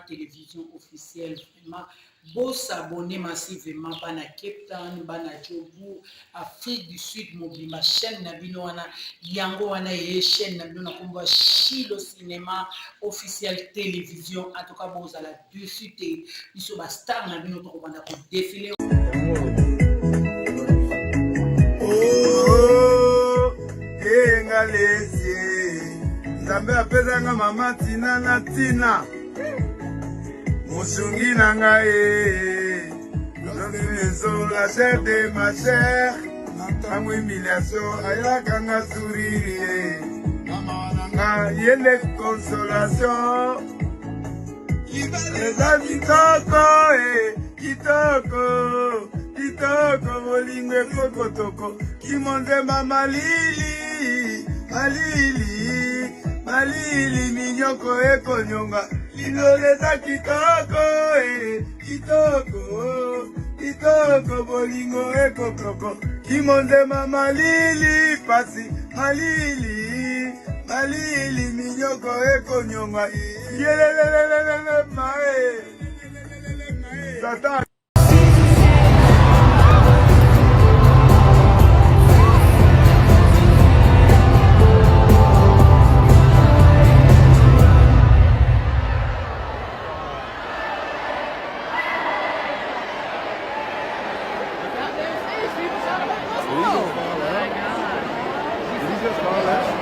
télévision officielle vraiment beau s'abonner massivement bana Cape Town bana Djobu Afrique du Sud mobimba chaîne na bino wana yango wana ye chaîne na bino na komba Chilo cinéma officiel télévision en tout cas boza la dessus te biso ba star na bino to ko banda ko défiler Nzambe apesanga mama tina na tina mosungi na ngai maison la chair de ma chair ntango humiliation ayaka nga sourire nga yele consolation eza kitoko kitoko kitoko bolingo ekokotoko kimonzemba malili malili malili minyoko ekonyonga linoleza kitoko kitoko kitoko bolingo ekokoko kimonzema malili pasi malili malili minyoko ekonyonga yelelelelele mae Satan. Just